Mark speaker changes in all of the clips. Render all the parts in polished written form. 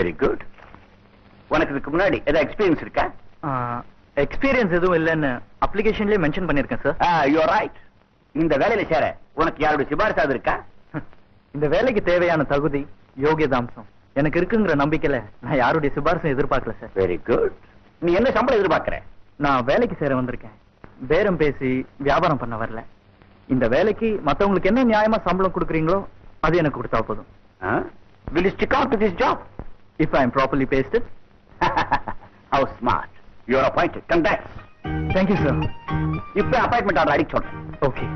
Speaker 1: Very good. உனக்கு இதுக்கு முன்னாடி ஏதாவது எக்ஸ்பீரியன்ஸ் இருக்கா?
Speaker 2: எக்ஸ்பீரியன்ஸ் எதுவும் இல்லைன்னு அப்ளிகேஷன்லயே மென்ஷன் பண்ணிருக்கேன் சார்.
Speaker 1: You are right. இந்த வேலையில சேர உனக்கு யாருடைய சிபாரிசாவது இருக்கா?
Speaker 2: இந்த வேலைக்கு தேவையான தகுதி, யோகியதாம்சம் எனக்கு இருக்குங்கிற நம்பிக்கையில நான் யாருடைய சிபாரிசும் எதிர்பார்க்கல சார்.
Speaker 1: Very good. நீ என்ன சம்பளம் எதிர்பார்க்கிற?
Speaker 2: நான் வேலைக்கு சேர வந்திருக்கேன், பேரம் பேசி வியாபாரம் பண்ண வரல. இந்த வேலைக்கு மத்தவங்களுக்கு என்ன நியாயமா சம்பளம் கொடுக்குறீங்களோ அது எனக்கு கொடுத்தா போதும்.
Speaker 1: Will you stick out to this job?
Speaker 2: If I am properly pasted.
Speaker 1: How smart. You are appointed. Congrats.
Speaker 2: Thank you, sir.
Speaker 1: இப்ப அப்பாயின்மெண்ட் ஆர்டர் அடிச்சு சொல்றேன்.
Speaker 2: Okay.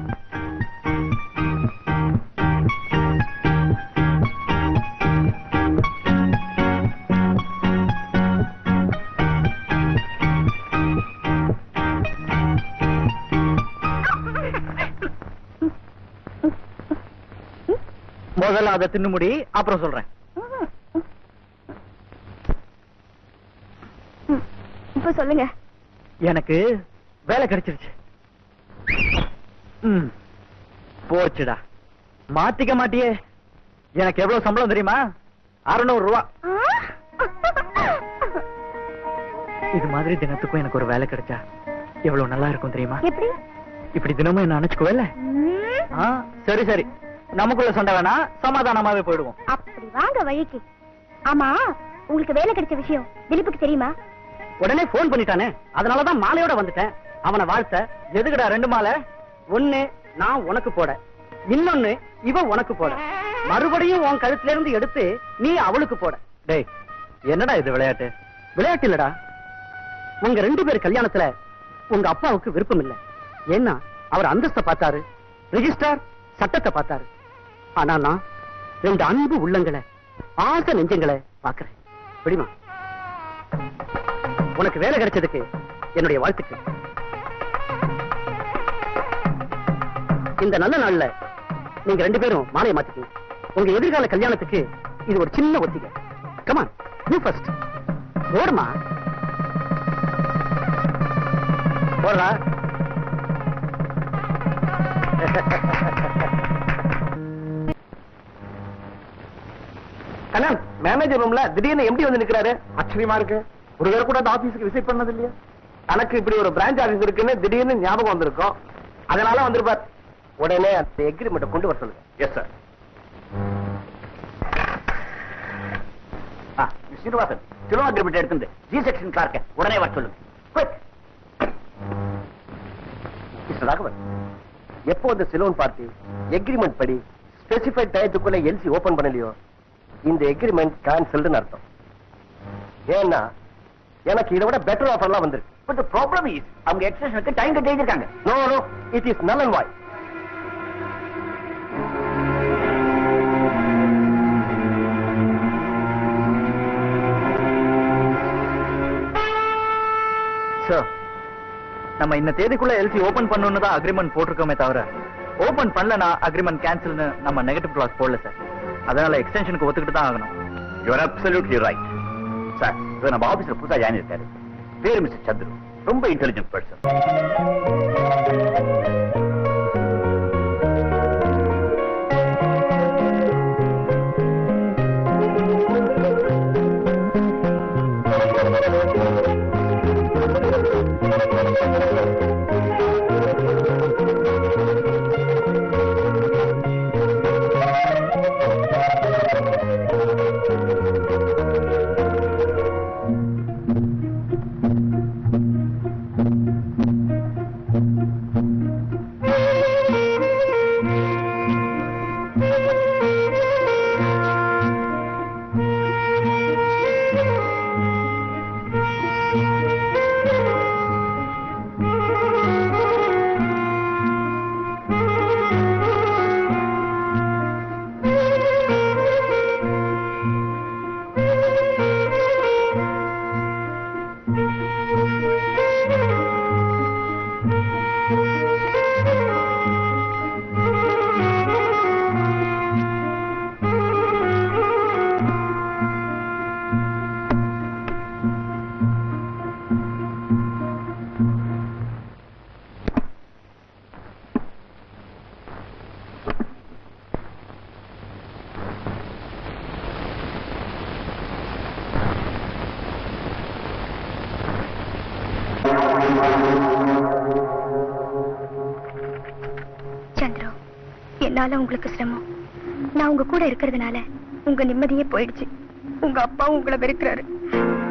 Speaker 2: முதல்ல அதை தின்னு முடி, அப்புறம் சொல்றேன்.
Speaker 3: இப்ப சொல்லுங்க.
Speaker 2: எனக்கு வேலை கிடைச்சிருச்சு. போச்சுடா. மாத்திக்க மாட்டியே. எனக்கு எவ்வளவு சம்பளம் தெரியுமா? 600 ரூபா. இது மாதிரி தினத்துக்கும் எனக்கு ஒரு வேலை கிடைச்சா எவ்வளவு நல்லா இருக்கும் தெரியுமா?
Speaker 3: எப்படி?
Speaker 2: இப்படி தினமும் என்ன நினைச்சுக்குவல்ல? சரி சரி, நமக்குள்ள சண்டை வேணா, சமாதானமாவே போயிடுவோம்.
Speaker 3: அப்படி வாங்க வழிக்கு. ஆமா, உங்களுக்கு வேலை கிடைச்ச விஷயம் திலீப்புக்கு தெரியுமா?
Speaker 2: உடனே போன் பண்ணிட்டானே, அதனாலதான் மாலையோட வந்துட்டேன். அவனை வாழ்த்த. எதுக்குடா 2 மாலை? ஒண்ணு நான் உனக்கு போட, இன்னொன்னு இவ உனக்கு போட, மறுபடியும் உன் கழுத்துல இருந்து எடுத்து நீ அவளுக்கு போட. டேய், என்னடா இது விளையாட்டு? விளையாட்டு இல்லடா. உங்க 2 பேர் கல்யாணத்துல உங்க அப்பாவுக்கு விருப்பம் இல்ல. ஏன்னா அவர் அந்தஸ்தை பார்த்தாரு, ரெஜிஸ்டார் சட்டத்தை பார்த்தாரு. ஆனா நான் 2 அன்பு உள்ளங்களை, ஆசை நெஞ்சங்களை பாக்குறேன். புரியுமா? உனக்கு வேலை கிடைச்சதுக்கு என்னுடைய வாழ்த்துக்கள். இந்த நல்ல நாள்ல நீங்க 2 பேரும் மாலையை மாத்திக்கீங்க. உங்க எதிர்கால கல்யாணத்துக்கு இது ஒரு சின்ன ஒத்திகை. Come on, you first. ஓடுமா? போடா.
Speaker 1: கண்ணன், மேனேஜர் ரூம்ல திடீர்னு எம்டி வந்து நிக்கிறாரு. ஆச்சரியமா இருக்கு. ஒரு வேளை கூட அந்த ஆபீஸ்க்கு விசிட் பண்ணது இல்லையா? எனக்கு இப்படி ஒரு பிரான்ச் ஆபீஸ் இருக்குன்னு திடீர்னு ஞாபகம் வந்திருக்கும். அதனால வந்திருப்பார். உடனே அந்த எக்ரிமெண்ட் கொண்டு வர சொல்லுங்க. Yes sir. Srinivasan, silo agreement எடுத்துட்டு ஜி செக்ஷன் கிளார்க்க உடனே வர சொல்லுங்க. குயிக். மிஸ்டர் ராகவன், எப்போ அந்த சிலோன் பார்ட்டி எக்ரிமெண்ட் படி ஸ்பெசிஃபைட் டயத்துக்குள்ள எல்சி ஓபன் பண்ணலையோ, இந்த எக்ரிமெண்ட் கேன்சல்டுன்னு அர்த்தம். ஏன்னா எனக்கு இதை விட பெட்டர் ஆஃபர்லாம் வந்திருக்கு. பட் தி ப்ராப்ளம் இஸ் அவங்க எக்ஸ்டென்ஷனுக்கு டைம் கட்டி இருக்காங்க. No no, it is null and void.
Speaker 2: Sir, நம்ம இந்த தேதிக்குள்ள எல்சி ஓபன் பண்ணணும்னு தான் அக்ரிமெண்ட் போட்டிருக்கோமே தவிர, ஓபன் பண்ணலனா அக்ரிமெண்ட் கேன்சல்னு நம்ம நெகட்டிவ் கிளாஸ் போடல சார். அதனால எக்ஸ்டென்ஷனுக்கு ஒத்துக்கிட்டு தான் ஆகணும்.
Speaker 1: You are absolutely right. Sir, இவர் நம்ம ஆபீஸ்ல புதுசா ஜாயின் இருக்காரு. பேரு மிஸ்டர் சந்துரு. ரொம்ப இன்டெலிஜென்ட் பர்சன்.
Speaker 3: என்னால உங்களுக்கு சிரமம். நான் உங்க கூட இருக்கிறதுனால உங்க நிம்மதியே போயிடுச்சு. உங்க அப்பா உங்களை வெறுக்கிறாரு.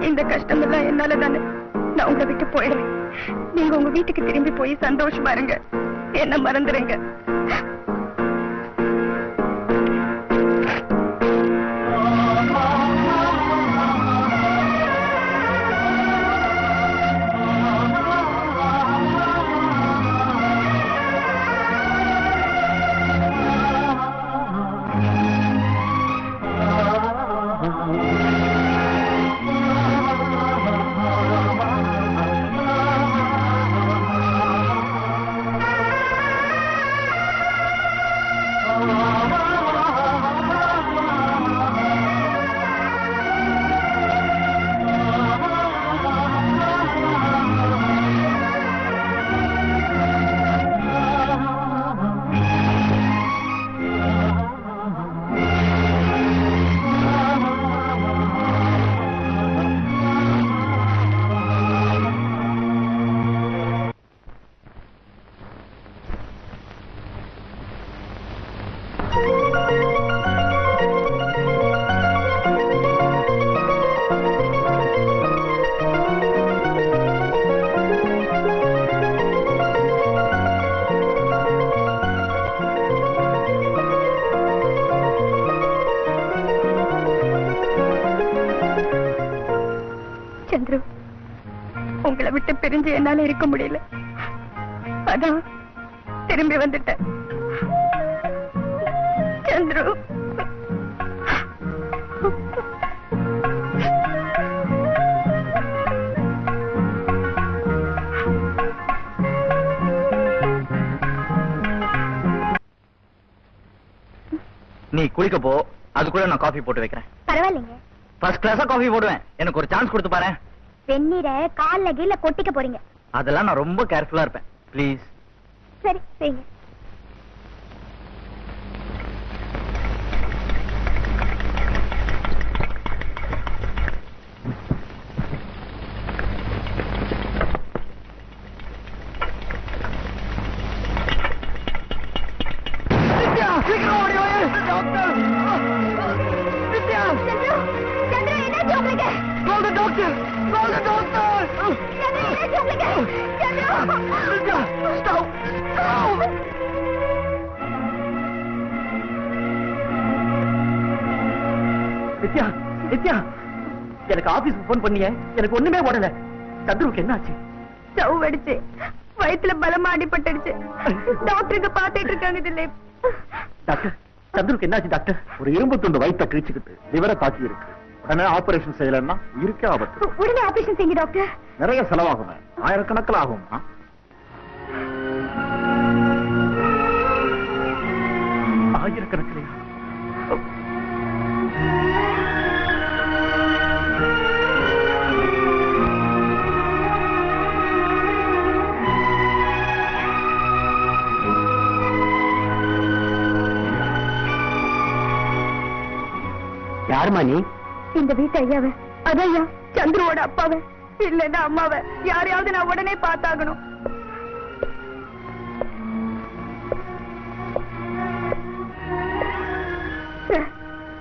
Speaker 3: இந்த கஷ்டம் எல்லாம் என்னால தானே. நான் உங்களை விட்டு போயிடுறேன். நீங்க உங்க வீட்டுக்கு திரும்பி போய் சந்தோஷமா இருங்க. என்ன மறந்துடுங்க. சந்திரு, உங்களை விட்டு பிரிஞ்சு என்னால இருக்க முடியல. அதான் திரும்பி வந்துட்டேன். சந்திரு,
Speaker 2: நீ குளிக்க போ, அதுக்குள்ள நான் காஃபி போட்டு வைக்கிறேன்.
Speaker 3: பரவாயில்லைங்க.
Speaker 2: ஃபர்ஸ்ட் கிளாஸா காஃபி போடுவேன். எனக்கு ஒரு சான்ஸ் கொடுத்து பாரு.
Speaker 3: வெந்நீரை கால்ல கீழ கொட்டிக்க போறீங்க.
Speaker 2: அதெல்லாம் நான் ரொம்ப கேர்ஃபுல்லா இருப்பேன். ப்ளீஸ்.
Speaker 3: சரி செய்யுங்க.
Speaker 2: நித்யா, நித்யா, எனக்கு ஆபீஸ்க்கு போன் பண்ணிய, எனக்கு ஒண்ணுமே ஓடல. சந்துருக்கு என்ன ஆச்சு?
Speaker 3: ஸ்டவ் வெடிச்சு வயித்துல பலமா அடிபட்டுடுச்சு. டாக்டருக்கு பாத்துட்டு இருக்காங்க. திலீப்
Speaker 2: டாக்டர், சந்துருக்கு என்ன ஆச்சு டாக்டர்?
Speaker 1: ஒரு இரும்பு துண்டு வயிற்ற கிழிச்சுக்கிட்டு லிவரை தாக்கி இருக்கு. உடனே ஆபரேஷன் செய்யலன்னா உயிருக்கே ஆபத்து.
Speaker 3: உடனே ஆபரேஷன் செய்யுங்க டாக்டர்.
Speaker 1: நிறைய செலவாகும், ஆயிரக்கணக்கில் ஆகும்.
Speaker 2: ஆயிரக்கணக்கிலையா?
Speaker 1: யாருமா நீ?
Speaker 3: இந்த வீட்டு ஐயாவை, அதையா சந்துருவோட அப்பாவை, இல்லன்னா அம்மாவை, யாரையாவது நான் உடனே பார்த்தாகணும்.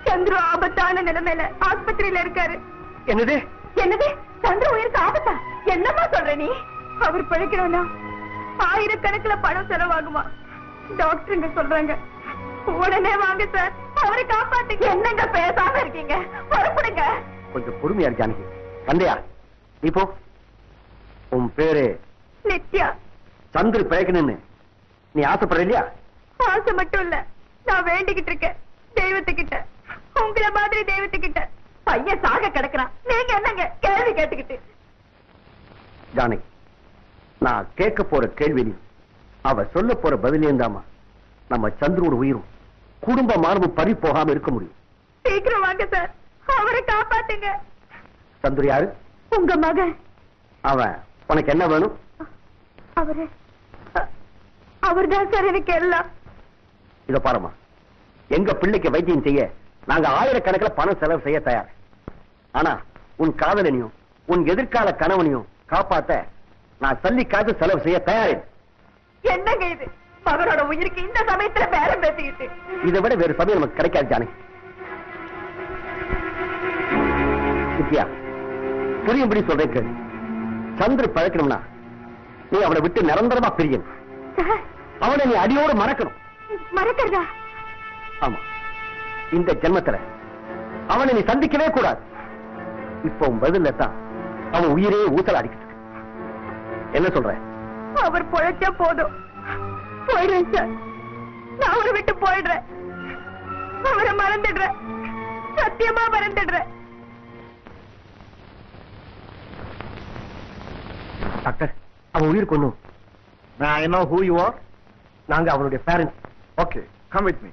Speaker 3: சந்துரு ஆபத்தான நிலைமையில ஆஸ்பத்திரியில இருக்காரு.
Speaker 1: என்னது?
Speaker 3: என்னது? சந்துரு உயிருக்கு ஆபத்தா? என்னமா சொல்ற நீ? அவர் பிழைக்கணும்னா ஆயிரக்கணக்கில் பணம் செலவாகுமா? டாக்டருங்க சொல்றாங்க. உடனே வாங்க சார், அவரை காப்பாத்துங்க. என்னங்க பேசாம இருக்கீங்க? புறப்படுங்க.
Speaker 1: கொஞ்சம் பொறுமையா இரு ஜானகி. கந்தையா, நீ போ. உன் பேரு
Speaker 3: நித்யா.
Speaker 1: சந்திர பிழைக்கணும்னு நீ ஆசைப்படுற இல்லையா?
Speaker 3: ஆசை மட்டும் இல்ல, நான் வேண்டிக்கிட்டு இருக்கேன் தெய்வத்துக்கிட்ட, உங்களை மாதிரி தெய்வத்துக்கிட்ட. பையன் சாக கிடக்குறான், நீங்க என்னங்க கேள்வி கேட்டுக்கிட்டு?
Speaker 1: ஜானகி, நான் கேட்க போற கேள்வி அவ சொல்ல போற பதிலையும் தாமா நம்ம சந்திரோட உயிரும் குடும்ப மார்பு பறி போகாம இருக்க முடியும்.
Speaker 3: சீக்கிரம் வாங்க சார், அவரை காப்பாத்துங்க.
Speaker 1: சந்துரு யாரு?
Speaker 3: உங்க மகன்.
Speaker 1: அவன் உனக்கு என்ன வேணும்?
Speaker 3: அவர்தான் சார் எனக்கு எல்லாம்.
Speaker 1: இத பாருமா, எங்க பிள்ளைக்கு வைத்தியம் செய்ய நாங்க ஆயிரக்கணக்கில் பணம் செலவு செய்ய தயார். ஆனா உன் காதலனையும் உன் எதிர்கால கணவனையும் காப்பாத்த நான் சல்லி காசு செலவு செய்ய தயார்.
Speaker 3: என்னங்க இது? அவரோட உயிருக்கு இந்த சமயத்துல பேரம் பேசிக்கிட்டு.
Speaker 1: இதை விட வேறு சமயம் நமக்கு கிடைக்காது ஜானகி. வித்யா, புரியும்படி சொல்றேன் கேளு. சந்திர பழக்கணும்னா நீ அவனை விட்டு நிரந்தரமா பிரியணும். அவனை நீ அடியோடு மறக்கணும்.
Speaker 3: மறக்கிறதா?
Speaker 1: ஆமா, இந்த ஜென்மத்துல அவனை நீ சந்திக்கவே கூடாது. இப்போ பதில் தான் அவன் உயிரே ஊசல் அடிக்கிட்டு. என்ன சொல்ற?
Speaker 3: அவர் பொழைச்சா போதும். போயிடுறேன் சார். நான் அவரை விட்டு போயிடுறேன். அவரை மறந்துடுறேன். சத்தியமா மறந்துடுறேன்.
Speaker 1: டாக்டர், அவன் உயிர் கொண்டு.
Speaker 4: I know who you are.
Speaker 1: நாங்க அவனுடைய parents.
Speaker 4: Okay, come with me.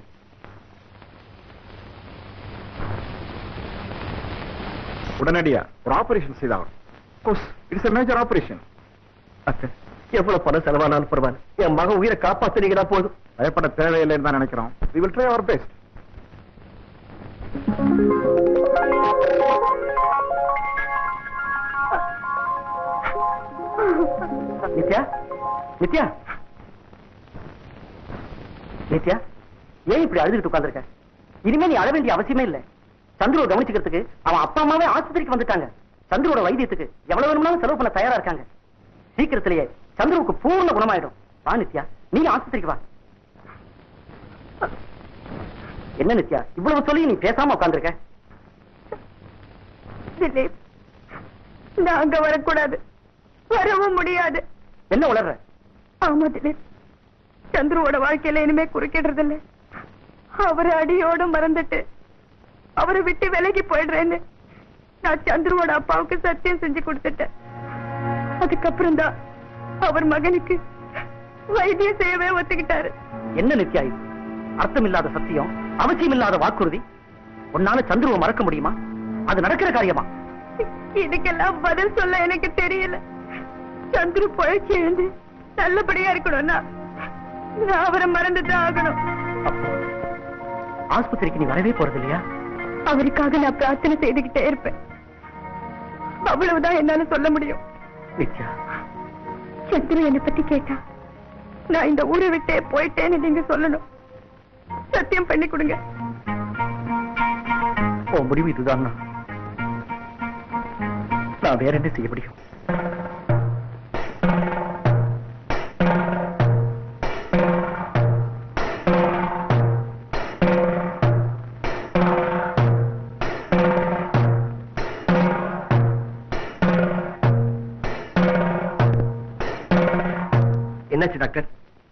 Speaker 4: உடனடியா ஒரு ஆபரேஷன் செய்தாகணும். Of course, it's a major operation.
Speaker 1: Doctor, எவ்வளவு பணம் செலவானாலும் பரவாயில்ல, என் மகன் உயிரை காப்பாத்துனீங்கன்னா போதும்.
Speaker 4: பயப்பட தேவையில்லைன்னு தான் நினைக்கிறோம். We will try our best.
Speaker 1: Nithya, Nithya, Nithya, ஏன் இப்படி அழுதுகிட்டு உட்கார்ந்திருக்க? இனிமே நீ அழ வேண்டிய அவசியமே இல்ல. சந்துருவை கவனிச்சுக்கிறதுக்கு அவன் அப்பா அம்மாவே ஆஸ்பத்திரிக்கு வந்துட்டாங்க. சந்துருவோட வைத்தியத்துக்கு எவ்வளவு வேணும்னாலும் செலவு பண்ண தயாரா இருக்காங்க. சீக்கிரத்திலேயே சந்துருவுக்கு பூர்ண குணமாயிடும். வா நித்யா, நீ ஆஸ்பத்திரிக்கு வா. என்ன நித்யா, இவ்வளவு சொல்லி நீ பேசாம உட்கார்ந்திருக்க?
Speaker 3: திலீப், நாங்க வரக்கூடாது, வரவும் முடியாது.
Speaker 1: என்ன உளர்ற?
Speaker 3: ஆமா திலீப், சந்துருவோட வாழ்க்கையில இனிமே குறுக்கிடுறது இல்ல. அவரை அடியோட மறந்துட்டு அவரை விட்டு விலகி போயிடுறேன்னு நான் சந்துருவோட அப்பாவுக்கு சத்தியம் செஞ்சு கொடுத்துட்டேன். அதுக்கப்புறம் தான் அவர் மகனுக்கு வைத்தியம் செய்யவே ஒத்துக்கிட்டாரு.
Speaker 1: என்ன நித்யா இது? அர்த்தம் இல்லாத சத்தியம், அவசியம் இல்லாத வாக்குறுதி. உன்னால சந்துருவை மறக்க முடியுமா? அது நடக்கிற காரியமா?
Speaker 3: இதுக்கெல்லாம் பதில் சொல்ல எனக்கு தெரியல. சந்துரு பொழைச்சி எழுந்து நல்லபடியா இருக்கணும்னா நான் அவரை மறந்துதான் ஆகணும்.
Speaker 1: அப்போ ஆஸ்பத்திரிக்கு நீ வரவே போறது இல்லையா?
Speaker 3: அவருக்காக நான் பிரார்த்தனை செய்துகிட்டே இருப்பேன். அவ்வளவுதான் என்னால சொல்ல முடியும்.
Speaker 1: நித்யா,
Speaker 3: சந்துரு என்னை பத்தி கேட்டா நான் இந்த ஊரை விட்டே போயிட்டேன்னு நீங்க சொல்லணும். சத்தியம் பண்ணி கொடுங்க.
Speaker 1: உன் முடிவு இதுதான். நான் வேற என்ன செய்ய முடியும்? என்னாச்சு doctor?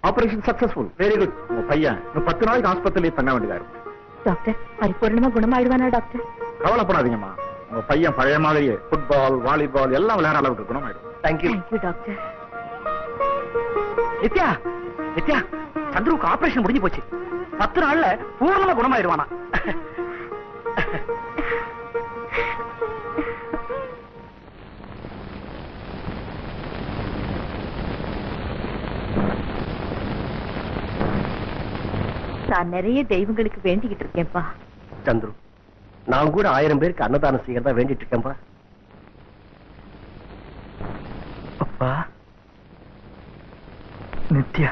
Speaker 4: Operation successful. Very good. உங்க பையன் இன்னும் 10 நாளைக்கு ஆஸ்பத்திரியிலே தங்க வேண்டியதா இருக்கும்.
Speaker 3: டாக்டர், பரிபூர்ணமா குணமாயிடுவானா டாக்டர்?
Speaker 4: கவலைப்படாதீங்கம்மா, உங்க பையன் பழைய மாதிரியே ஃபுட்பால், வாலிபால் எல்லாம் விளையாட அளவுக்கு குணமாயிடும்.
Speaker 1: Thank you.
Speaker 3: Thank you doctor.
Speaker 1: Nithya, Nithya, சந்துருவுக்கு ஆபரேஷன் முடிஞ்சு போச்சு. 10 நாள்ல பூர்ணமா குணமாயிடுவானா?
Speaker 3: நான் நிறைய தெய்வங்களுக்கு வேண்டிக்கிட்டு இருக்கேன்ப்பா.
Speaker 1: சந்துரு, நான் கூட 1000 பேருக்கு அன்னதானம் செய்யறதா வேண்டிட்டு இருக்கேன்பா. அப்பா, நித்யா,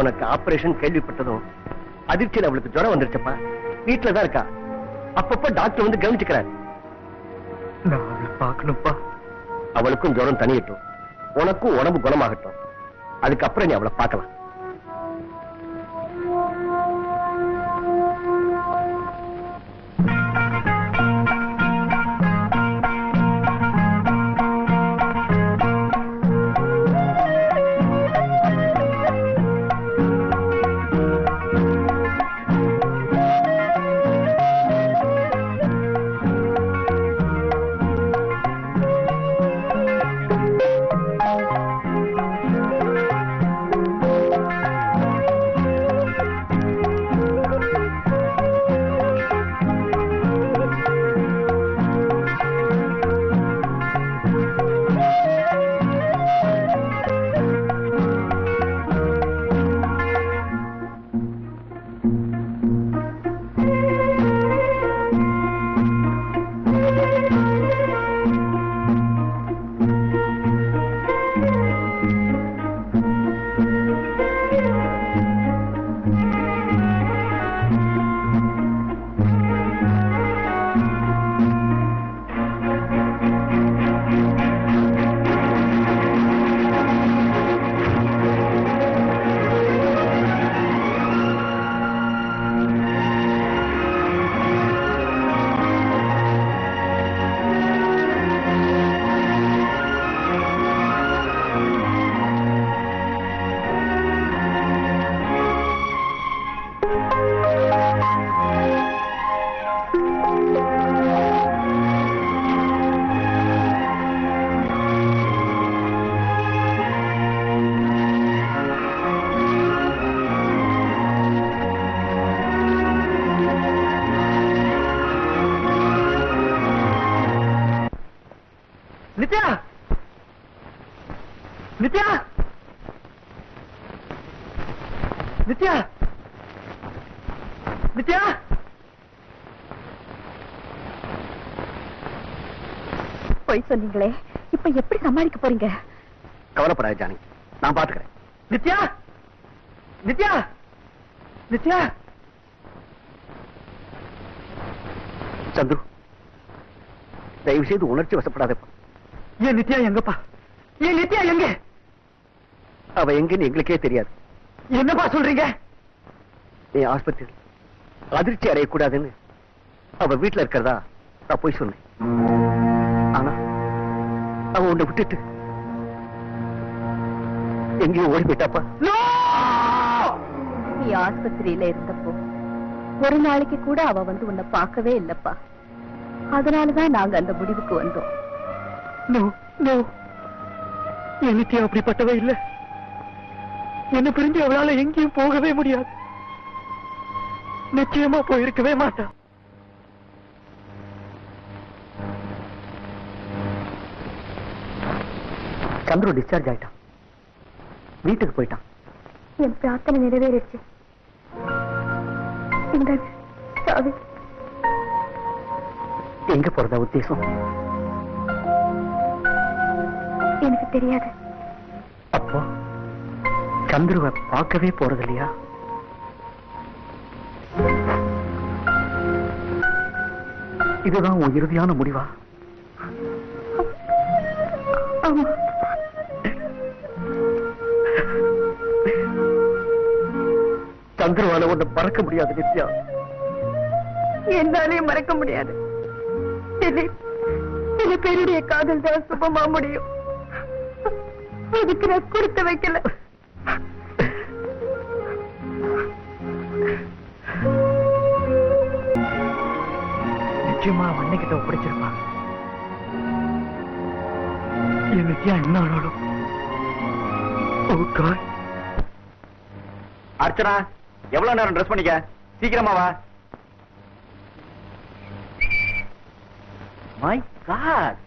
Speaker 1: உனக்கு ஆபரேஷன் கேள்விப்பட்டதும் அதிர்ச்சியில் அவளுக்கு ஜுரம் வந்துருச்சப்பா. வீட்டுல தான் இருக்கா. அப்பப்ப டாக்டர் வந்து கவனிச்சுக்கிறார். நான் அவளை பார்க்கணும்ப்பா. அவளுக்கும் ஜுரம் தனியட்டும், உனக்கும் உடம்பு குணமாகட்டும். அதுக்கப்புறம் நீ அவளை பார்க்கலாம்.
Speaker 2: நித்யா நித்யா நித்யா நித்யா
Speaker 3: போய் சொன்னீங்களே, இப்ப எப்படி சமாளிக்க போறீங்க?
Speaker 1: கவலைப்படாத ஜானி, நான் பாத்துக்கிறேன்.
Speaker 2: நித்யா நித்யா நித்யா
Speaker 1: சந்துரு, தயவு செய்து உணர்ச்சி வசப்படாதப்பா.
Speaker 2: ஏன் நித்யா எங்கப்பா? ஏன் நித்யா எங்க?
Speaker 1: அவ எங்கன்னு எங்களுக்கே தெரியாது.
Speaker 2: என்னப்பா சொல்றீங்க?
Speaker 1: நீ ஆஸ்பத்திரி அதிர்ச்சி அடையக்கூடாதுன்னு அவ வீட்டுல இருக்கிறதா நான் போய் சொன்னேன். ஆனா அவ உன்னை விட்டுட்டு எங்கேயோ ஓடி போயிட்டாப்பா.
Speaker 3: நீ ஆஸ்பத்திரியில இருந்தப்போ ஒரு நாளைக்கு கூட அவ வந்து உன்னை பார்க்கவே இல்லப்பா. அதனாலதான் நாங்க அந்த முடிவுக்கு வந்தோம்.
Speaker 2: நோ நோ, என் நித்யா அப்படிப்பட்டவே இல்லை. என்ன பிரிஞ்சு அவளால எங்கேயும் போகவே முடியாது. நிச்சயமா போயிருக்கவே மாட்டான்.
Speaker 1: சந்துரு டிஸ்சார்ஜ் ஆயிட்டான், வீட்டுக்கு போயிட்டான்.
Speaker 3: என் பிரார்த்தனை நிறைவேறிடுச்சு. இந்த சாவி
Speaker 1: எங்க போறதா உத்தேசம்
Speaker 3: எனக்கு தெரியாது.
Speaker 1: அப்போ சந்துருவை பார்க்கவே போறது இல்லையா? இதுதான் உன் இறுதியான முடிவா?
Speaker 3: ஆமா.
Speaker 1: சந்துருவால ஒண்ணு மறக்க முடியாது நித்யா.
Speaker 3: என்னாலே மறக்க முடியாது. சில பேருடைய காதல் தான் சுபமா முடியும். அதுக்கு நான் கொடுத்து வைக்கல.
Speaker 2: நிச்சயமா அன்னைக்கிட்ட ஒப்படைச்சிருப்பான். என் நித்யா என்ன ஆனாலும்
Speaker 4: அர்ச்சனா, எவ்வளவு நேரம் ட்ரெஸ் பண்ணிக்க? சீக்கிரமா வா. மை காட்,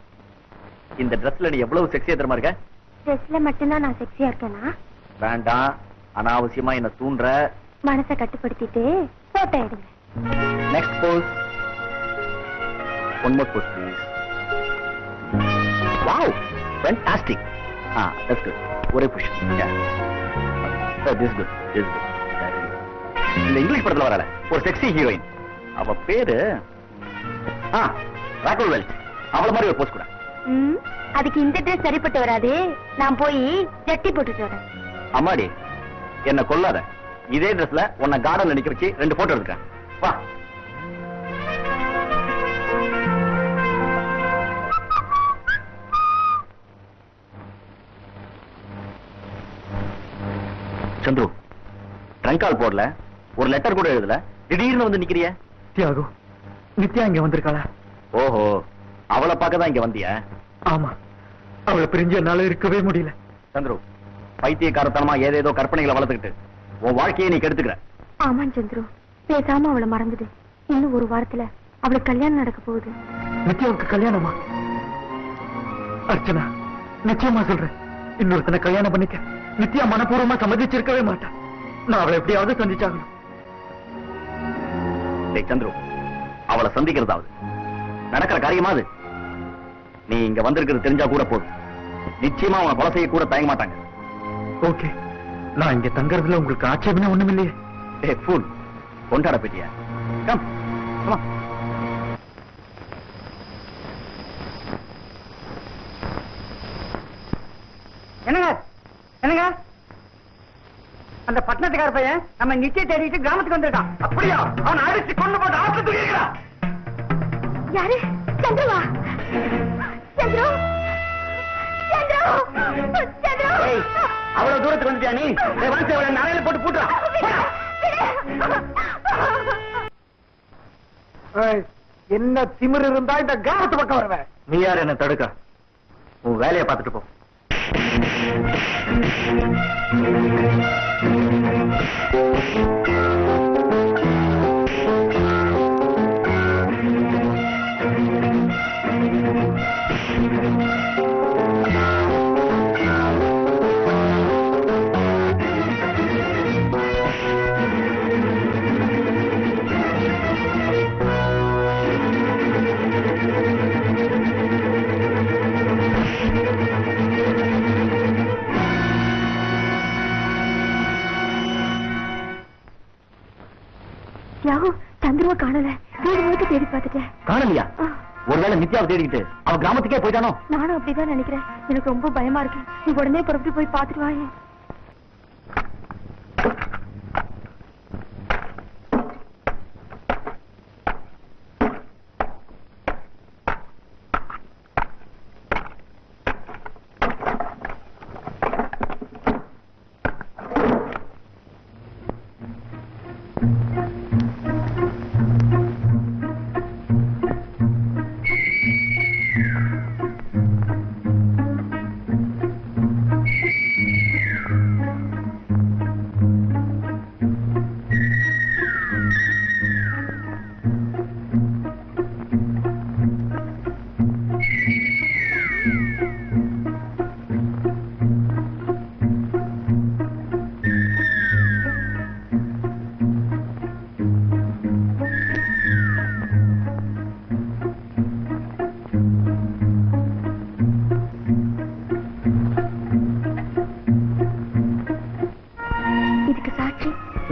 Speaker 4: இந்த ட்ரெஸ்ல நீ எவ்வளவு செக்ஸியா தெரியுமா இருக்க?
Speaker 3: ட்ரெஸ்ல மட்டும்தான் நான் செக்ஸியா இருக்கேனா?
Speaker 4: வேண்டாம், அனாவசியமா என்ன தூண்டுற.
Speaker 3: மனசை கட்டுப்படுத்திட்டு போட்டோ எடுங்க.
Speaker 4: Next pose. One more pose please. Wow, fantastic. That's good. ஒரே push. Yeah, this good, this good. இந்த இங்கிலீஷ் படத்துல வரல ஒரு செக்ஸி ஹீரோயின், அவ பேரு ராகவ் வெல்ட். அவள மாதிரி ஒரு போஸ் கூட.
Speaker 3: அதுக்கு இந்த ட்ரெஸ் சரிப்பட்டு வராது. நான் போய் ஜட்டி போட்டுட்டு வரேன்.
Speaker 4: அம்மாடி, என்ன கொல்லாத. இதே ட்ரெஸ்ல உன்னை கார்டன்ல நிக்க வச்சு 2 போட்டோ எடுக்கிறேன். வா. சந்துரு, ட்ரங்க் கால் போடல, ஒரு லெட்டர் கூட எழுதல, திடீர்னு வந்து நிக்கிறிய?
Speaker 2: தியாகு, நித்யா இங்க வந்திருக்காளா?
Speaker 4: ஓஹோ, அவளை பார்க்க தான் இங்க வந்தியா?
Speaker 2: ஆமா, அவளை பிரிஞ்சு என்னால இருக்கவே முடியல.
Speaker 4: சந்துரு, பைத்தியக்காரத்தனமா ஏதேதோ கற்பனைகளை வளர்த்துக்கிட்டு உன் வாழ்க்கையை நீ கெடுத்துக்கிற.
Speaker 3: ஆமாம் சந்துரு, பேசாம அவளை மறந்துடு. இன்னும் ஒரு வாரத்துல அவளுக்கு கல்யாணம் நடக்க போகுது.
Speaker 2: நித்யாவுக்கு கல்யாணமா? அர்ச்சனா, நிச்சயமா சொல்றேன், இன்னொருத்தனை கல்யாணம் பண்ணிக்க நித்யா மனப்பூர்வமா சம்மதிச்சிருக்கவே மாட்டான். நான் அவளை எப்படியாவது சந்திச்சாகணும்.
Speaker 4: டேய் சந்துரு, அவளை சந்திக்கிறதாவது நடக்கிற காரியமா அது? நீ இங்க வந்திருக்கிறது தெரிஞ்சா கூட போதும், நிச்சயமா அவனை கொலை செய்ய கூட தயங்க மாட்டாங்க.
Speaker 2: ஓகே, நான் இங்க தங்கறதுல உங்களுக்கு ஆட்சேபமே ஒண்ணும் இல்லையே?
Speaker 4: ஏய் ஃபூல், கொண்டாட போயிட்டியா? Come come.
Speaker 2: என்னங்க என்னங்க, அந்த பட்டணத்துக்கார பையன் நம்ம நிச்சய தேடிட்டு கிராமத்துக்கு வந்துட்டான். அப்படியா? அவன் அடிச்சு கொண்டு போட்டு ஆஸ்பத்திரி இருக்கிறான்.
Speaker 3: யாரு? சந்துருவா? சந்துரு, சந்துரு, சந்துரு.
Speaker 1: அவ்வளவு தூரத்துக்கு வந்துட்டியா நீ? வந்து அவளை நரையில போட்டு பூட்டுறான்.
Speaker 2: என்ன திமிரு இருந்தா இந்த கிராமத்து பக்கம் வருவேன்.
Speaker 1: நீ யார் என்ன தடுக்க? உன் வேலையை பார்த்துட்டு போ.
Speaker 3: முழுக்க தேடி பார்த்துட்டேன்.
Speaker 4: காணலையா? ஒருவேளை நித்யாவை தேடிக்கிட்டு அவன் கிராமத்துக்கே போயிட்டானோ?
Speaker 3: நானும் அப்படிதான் நினைக்கிறேன். எனக்கு ரொம்ப பயமா இருக்கு. நீ உடனே புறப்பட்டு போய் பார்த்துட்டு வாயே.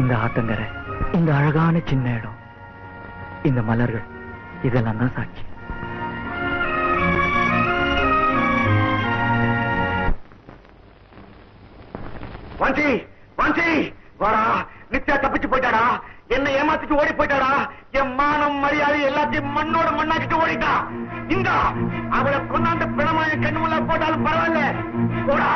Speaker 2: இந்த ஆத்தங்கரை, இந்த அழகான சின்ன இடம், இந்த மலர்கள், இதெல்லாம் தான் சாட்சி.
Speaker 1: வாஞ்சி வாஞ்சி வாடா. நித்யா தப்பிச்சு போயிட்டாடா. என்ன ஏமாத்திட்டு ஓடி போயிட்டாடா. என் மானம் மரியாதை எல்லாத்தையும் மண்ணோட மண்ணாக்கிட்டு ஓடிட்டா. இந்த அவளை கொண்டாந்து பிணமா என் கண்ணு முள்ள போட்டாலும் பரவாயில்ல. போடா.